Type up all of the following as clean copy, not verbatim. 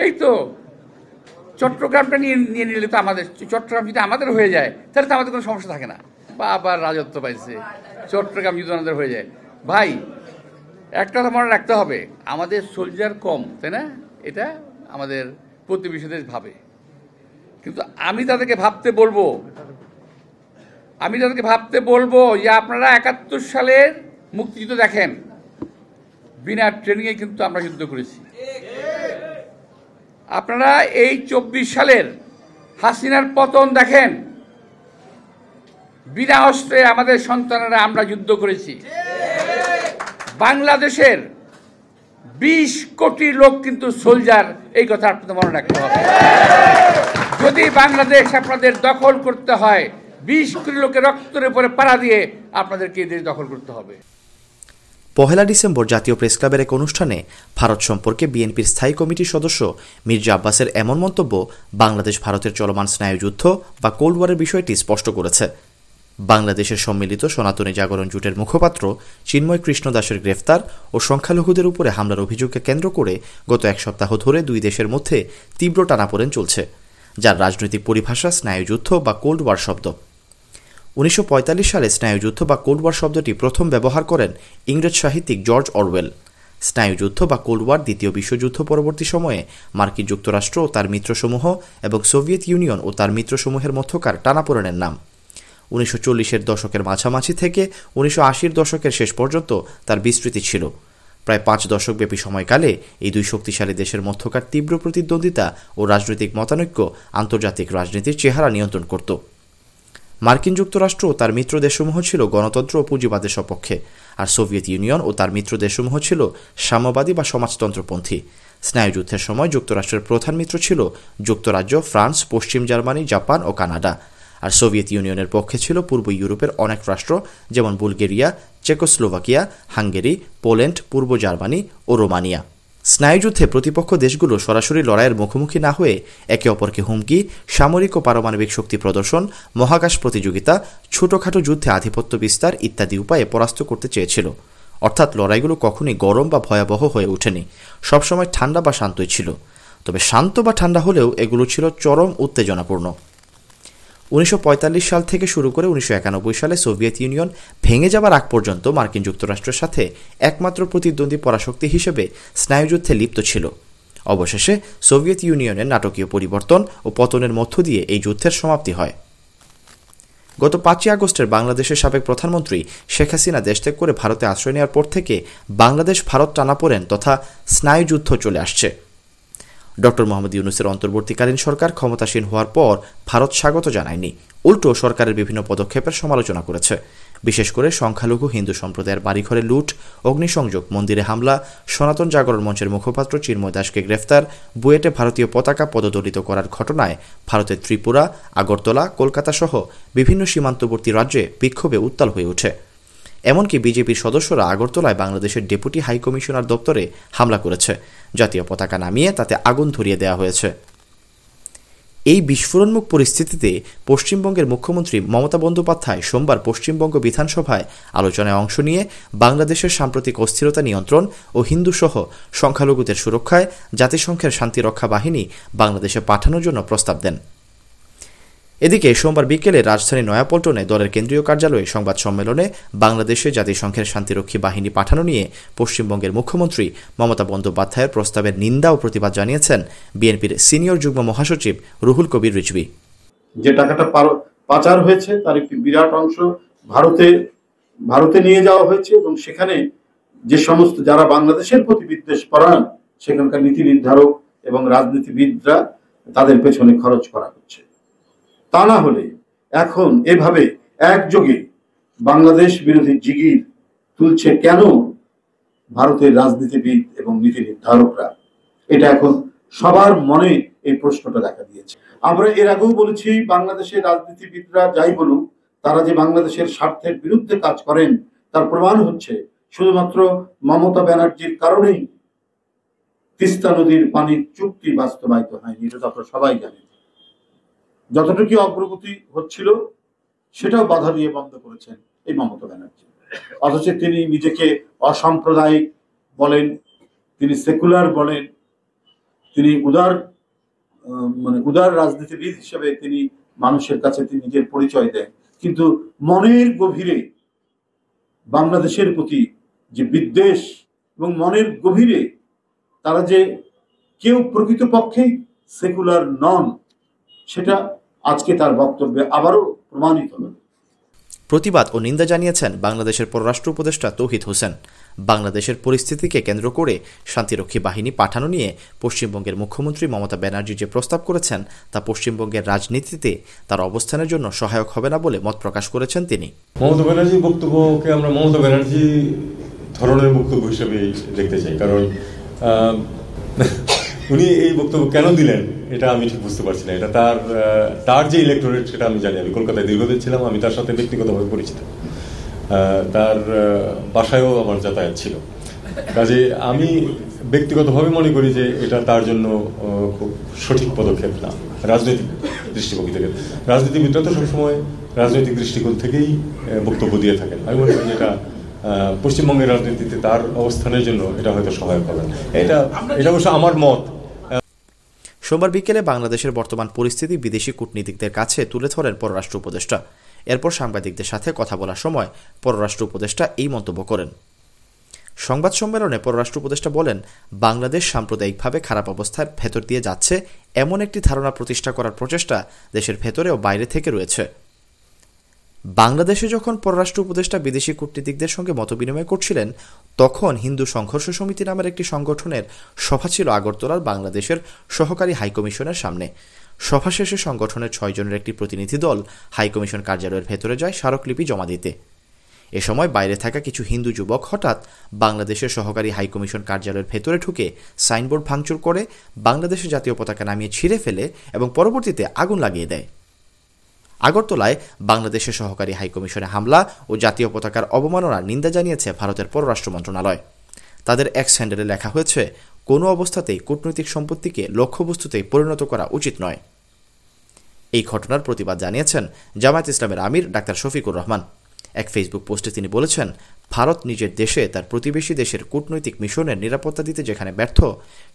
এই তো চট্টগ্রামটা নিয়ে নিলে তো আমাদের, চট্টগ্রাম যদি আমাদের হয়ে যায় তাহলে তো আমাদের কোনো সমস্যা থাকে না। বা আবার রাজত্ব পাইছে, চট্টগ্রাম যদি আমাদের হয়ে যায়। ভাই একটা কথা মনে রাখতে হবে, আমাদের সোলজার কম, তাই না? এটা আমাদের প্রতিবেশী দেশ ভাবে, কিন্তু আমি তাদেরকে ভাবতে বলবো যে আপনারা 71 সালের মুক্তিযুদ্ধ দেখেন, বিনা ট্রেনিংয়ে কিন্তু আমরা যুদ্ধ করেছি। আপনারা এই 24 সালের হাসিনার পতন দেখেন, বিনা অস্ত্রে আমাদের সন্তানেরা আমরা যুদ্ধ করেছি। বাংলাদেশের 20 কোটি লোক কিন্তু সোলজার, এই কথা আপনাদের মনে রাখতে হবে। যদি বাংলাদেশ আপনাদের দখল করতে হয়, 20 কোটি লোকের রক্তের উপরে পাড়া দিয়ে আপনাদেরকে এই দেশ দখল করতে হবে। 1 ডিসেম্বর জাতীয় প্রেস ক্লাবের এক অনুষ্ঠানে ভারত সম্পর্কে বিএনপির স্থায়ী কমিটির সদস্য মির্জা আব্বাসের এমন মন্তব্য বাংলাদেশ ভারতের চলমান স্নায়ুযুদ্ধ বা কোল্ড ওয়ারের বিষয়টি স্পষ্ট করেছে। বাংলাদেশের সম্মিলিত সনাতনী জাগরণ জোটের মুখপাত্র চিন্ময় কৃষ্ণ দাসের গ্রেফতার ও সংখ্যালঘুদের উপরে হামলার অভিযোগকে কেন্দ্র করে গত এক সপ্তাহ ধরে দুই দেশের মধ্যে তীব্র টানাপোড়েন চলছে, যার রাজনৈতিক পরিভাষা স্নায়ুযুদ্ধ বা কোল্ড ওয়ার শব্দ। 1945 সালে স্নায়ুযুদ্ধ বা কোল্ড ওয়ার শব্দটি প্রথম ব্যবহার করেন ইংরেজ সাহিত্যিক জর্জ অরওয়েল। স্নায়ুযুদ্ধ বা কোল্ড ওয়ার দ্বিতীয় বিশ্বযুদ্ধ পরবর্তী সময়ে মার্কিন যুক্তরাষ্ট্র ও তার মিত্রসমূহ এবং সোভিয়েত ইউনিয়ন ও তার মিত্রসমূহের মধ্যকার টানাপোড়েনের নাম। 1940-এর দশকের মাঝামাঝি থেকে 1980-এর দশকের শেষ পর্যন্ত তার বিস্তৃতি ছিল। প্রায় 5 দশকব্যাপী সময়কালে এই দুই শক্তিশালী দেশের মধ্যকার তীব্র প্রতিদ্বন্দ্বিতা ও রাজনৈতিক মতানৈক্য আন্তর্জাতিক রাজনীতির চেহারা নিয়ন্ত্রণ করত। মার্কিন যুক্তরাষ্ট্র ও তার মিত্র দেশসমূহ ছিল গণতন্ত্র ও পুঁজিবাদের সপক্ষে, আর সোভিয়েত ইউনিয়ন ও তার মিত্র দেশসমূহ ছিল সাম্যবাদী বা সমাজতন্ত্রপন্থী। স্নায়ুযুদ্ধের সময় যুক্তরাষ্ট্রের প্রধান মিত্র ছিল যুক্তরাজ্য, ফ্রান্স, পশ্চিম জার্মানি, জাপান ও কানাডা, আর সোভিয়েত ইউনিয়নের পক্ষে ছিল পূর্ব ইউরোপের অনেক রাষ্ট্র, যেমন বুলগেরিয়া, চেকোস্লোভাকিয়া, হাঙ্গেরি, পোল্যান্ড, পূর্ব জার্মানি ও রোমানিয়া। স্নায়ুযুদ্ধে প্রতিপক্ষ দেশগুলো সরাসরি লড়াইয়ের মুখোমুখি না হয়ে একে অপরকে হুমকি, সামরিক ও পারমাণবিক শক্তি প্রদর্শন, মহাকাশ প্রতিযোগিতা, ছোটখাটো যুদ্ধে আধিপত্য বিস্তার ইত্যাদি উপায়ে পরাস্ত করতে চেয়েছিল। অর্থাৎ লড়াইগুলো কখনই গরম বা ভয়াবহ হয়ে ওঠেনি, সবসময় ঠান্ডা বা শান্তই ছিল। তবে শান্ত বা ঠান্ডা হলেও এগুলো ছিল চরম উত্তেজনাপূর্ণ। 1945 সাল থেকে শুরু করে 1991 সালে সোভিয়েত ইউনিয়ন ভেঙে যাবার আগ পর্যন্ত মার্কিন যুক্তরাষ্ট্রের সাথে একমাত্র প্রতিদ্বন্দ্বী পরাশক্তি হিসেবে স্নায়ুযুদ্ধে লিপ্ত ছিল। অবশেষে সোভিয়েত ইউনিয়নের নাটকীয় পরিবর্তন ও পতনের মধ্য দিয়ে এই যুদ্ধের সমাপ্তি হয়। গত 5 আগস্টের বাংলাদেশের সাবেক প্রধানমন্ত্রী শেখ হাসিনা দেশ ত্যাগ করে ভারতে আশ্রয় নেওয়ার পর থেকে বাংলাদেশ ভারত টানাপোড়েন তথা স্নায়ুযুদ্ধ চলে আসছে। ডক্টর মোহাম্মদ ইউনূসের অন্তর্বর্তীকালীন সরকার ক্ষমতাসীন হওয়ার পর ভারত স্বাগত জানায়নি, উল্টো সরকারের বিভিন্ন পদক্ষেপের সমালোচনা করেছে। বিশেষ করে সংখ্যালঘু হিন্দু সম্প্রদায়ের বাড়িঘরে লুট, অগ্নিসংযোগ, মন্দিরে হামলা, সনাতন জাগরণ মঞ্চের মুখপাত্র চিন্ময় দাসকে গ্রেফতার, বুয়েটে ভারতীয় পতাকা পদদলিত করার ঘটনায় ভারতের ত্রিপুরা, আগরতলা, কলকাতা সহ বিভিন্ন সীমান্তবর্তী রাজ্যে বিক্ষোভে উত্তাল হয়ে ওঠে। এমনকি বিজেপির সদস্যরা আগরতলায় বাংলাদেশের ডেপুটি হাই কমিশনার দপ্তরে হামলা করেছে, জাতীয় পতাকা নামিয়ে তাতে আগুন ধরিয়ে দেওয়া হয়েছে। এই বিস্ফোরণমুখ পরিস্থিতিতে পশ্চিমবঙ্গের মুখ্যমন্ত্রী মমতা বন্দ্যোপাধ্যায় সোমবার পশ্চিমবঙ্গ বিধানসভায় আলোচনায় অংশ নিয়ে বাংলাদেশের সাম্প্রতিক অস্থিরতা নিয়ন্ত্রণ ও হিন্দুসহ সংখ্যালঘুদের সুরক্ষায় জাতিসংঘের শান্তিরক্ষা বাহিনী বাংলাদেশে পাঠানোর জন্য প্রস্তাব দেন। এদিকে সোমবার বিকেলে রাজধানী নয়াপল্টনে দলের কেন্দ্রীয় কার্যালয়ে সংবাদ সম্মেলনে বাংলাদেশে জাতিসংঘের শান্তিরক্ষী বাহিনী পাঠানো নিয়ে পশ্চিমবঙ্গের মুখ্যমন্ত্রী মমতা বন্দ্যোপাধ্যায়ের প্রস্তাবের নিন্দা ও প্রতিবাদ জানিয়েছেন বিএনপির সিনিয়র যুগ্ম মহাসচিব রুহুল কবির রিজভী। যে টাকাটা পাচার হয়েছে তার একটি বিরাট অংশ ভারতে নিয়ে যাওয়া হয়েছে এবং সেখানে যে সমস্ত যারা বাংলাদেশের প্রতি বিদ্বেষ পরায়ণ সেখানকার নীতি নির্ধারক এবং রাজনীতিবিদরা তাদের পেছনে খরচ করা হচ্ছে। তা না হলে এখন এভাবে একযোগে বাংলাদেশ বিরোধী জিগির তুলছে কেন ভারতের রাজনীতিবিদ এবং নীতি নির্ধারকরা? এটা এখন সবার মনে এই প্রশ্নটা দেখা দিয়েছে। আমরা এর আগেও বলেছি, বাংলাদেশের রাজনীতিবিদরা যাই বলুক, তারা যে বাংলাদেশের স্বার্থের বিরুদ্ধে কাজ করেন তার প্রমাণ হচ্ছে শুধুমাত্র মমতা ব্যানার্জির কারণেই তিস্তা নদীর পানির চুক্তি বাস্তবায়িত হয়নি। এটা তো আপনারা সবাই জানেন। যতটুকু অগ্রগতি হচ্ছিল সেটাও বাধা দিয়ে বন্ধ করেছেন এই মমতা ব্যানার্জি। অথচ তিনি নিজেকে অসাম্প্রদায়িক বলেন, তিনি সেকুলার বলেন, তিনি উদার রাজনীতিবিদ হিসেবে তিনি মানুষের কাছে তিনি নিজের পরিচয় দেন, কিন্তু মনের গভীরে বাংলাদেশের প্রতি যে বিদ্বেষ এবং মনের গভীরে তারা যে কেউ প্রকৃতপক্ষে সেকুলার নন, সেটা আজকে তার বক্তব্যে আবারও প্রমাণিত হল। প্রতিবাদ ও নিন্দা জানিয়েছেন বাংলাদেশের পররাষ্ট্র উপদেষ্টা তৌহিদ হোসেন। বাংলাদেশের পরিস্থিতিকে কেন্দ্র করে শান্তিরক্ষী বাহিনী পাঠানো নিয়ে পশ্চিমবঙ্গের মুখ্যমন্ত্রী মমতা ব্যানার্জি যে প্রস্তাব করেছেন তা পশ্চিমবঙ্গের রাজনীতিতে তার অবস্থানের জন্য সহায়ক হবে না বলে মত প্রকাশ করেছেন তিনি। মমতা ব্যানার্জির বক্তব্যকে আমরা মমতা ব্যানার্জি ধরনের বক্তব্য হিসেবে দেখতে চাই, কারণ উনি এই বক্তব্য কেন দিলেন এটা আমি ঠিক বুঝতে পারছি না। এটা তার যে ইলেকটোরেট সেটা আমি জানি। আমি কলকাতায় দীর্ঘদিন ছিলাম, আমি তার সাথে ব্যক্তিগতভাবে পরিচিত, তার বাসায়ও আমার যাতায়াত ছিল। কাজে আমি ব্যক্তিগতভাবে মনে করি যে এটা তার জন্য খুব সঠিক পদক্ষেপ না রাজনৈতিক দৃষ্টিভঙ্গি থেকে। রাজনীতিবিদরা তো সবসময় রাজনৈতিক দৃষ্টিকোণ থেকেই বক্তব্য দিয়ে থাকেন। আমি মনে করি এটা পশ্চিমবঙ্গের রাজনীতিতে তার অবস্থানের জন্য এটা হয়তো সহায়ক হবে না। এটা অবশ্য আমার মত। সোমবার বিকেলে বাংলাদেশের বর্তমান পরিস্থিতি বিদেশি কূটনীতিকদের কাছে তুলে ধরেন পররাষ্ট্র উপদেষ্টা। এরপর সাংবাদিকদের সাথে কথা বলার সময় পররাষ্ট্র উপদেষ্টা এই মন্তব্য করেন। সংবাদ সম্মেলনে পররাষ্ট্র উপদেষ্টা বলেন, বাংলাদেশ সাম্প্রদায়িকভাবে খারাপ অবস্থার ভেতর দিয়ে যাচ্ছে এমন একটি ধারণা প্রতিষ্ঠা করার প্রচেষ্টা দেশের ভেতরে ও বাইরে থেকে রয়েছে। বাংলাদেশে যখন পররাষ্ট্র উপদেষ্টা বিদেশি কূটনীতিকদের সঙ্গে মতবিনিময় করছিলেন, তখন হিন্দু সংঘর্ষ সমিতি নামের একটি সংগঠনের সভা ছিল আগরতলার বাংলাদেশের সহকারী হাইকমিশনের সামনে। সভা শেষে সংগঠনের 6 জনের একটি প্রতিনিধি দল হাইকমিশন কার্যালয়ের ভেতরে যায় স্মারকলিপি জমা দিতে। এ সময় বাইরে থাকা কিছু হিন্দু যুবক হঠাৎ বাংলাদেশের সহকারী হাইকমিশন কার্যালয়ের ভেতরে ঢুকে সাইনবোর্ড ভাঙচুর করে বাংলাদেশের জাতীয় পতাকা নামিয়ে ছিঁড়ে ফেলে এবং পরবর্তীতে আগুন লাগিয়ে দেয়। আগরতলায় বাংলাদেশের সহকারী হাইকমিশনে হামলা ও জাতীয় পতাকার অবমাননার নিন্দা জানিয়েছে ভারতের পররাষ্ট্র মন্ত্রণালয়। তাদের এক্স হ্যান্ডেলে লেখা হয়েছে, কোনো অবস্থাতেই কূটনৈতিক সম্পত্তিকে লক্ষ্যবস্তুতে পরিণত করা উচিত নয়। এই ঘটনার প্রতিবাদ জানিয়েছেন জামায়াত ইসলামের আমির ডাক্তার শফিকুর রহমান। এক ফেসবুক পোস্টে তিনি বলেছেন, ভারত নিজের দেশে তার প্রতিবেশী দেশের কূটনৈতিক মিশনের নিরাপত্তা দিতে যেখানে ব্যর্থ,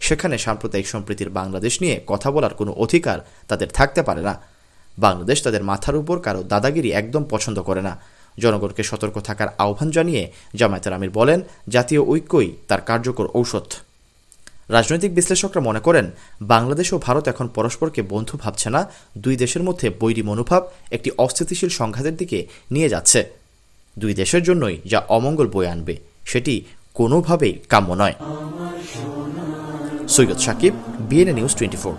সেখানে সাম্প্রদায়িক সম্প্রীতির বাংলাদেশ নিয়ে কথা বলার কোনো অধিকার তাদের থাকতে পারে না। বাংলাদেশ তাদের মাথার উপর কারো দাদাগিরি একদম পছন্দ করে না। জনগণকে সতর্ক থাকার আহ্বান জানিয়ে জামায়াতের আমির বলেন, জাতীয় ঐক্যই তার কার্যকর ঔষধ। রাজনৈতিক বিশ্লেষকরা মনে করেন, বাংলাদেশ ও ভারত এখন পরস্পরকে বন্ধু ভাবছে না, দুই দেশের মধ্যে বৈরী মনোভাব একটি অস্থিতিশীল সংঘাতের দিকে নিয়ে যাচ্ছে। দুই দেশের জন্যই যা অমঙ্গল বয়ে আনবে, সেটি কোনোভাবেই কাম্য নয়। Syed Sakib, BNA news 24।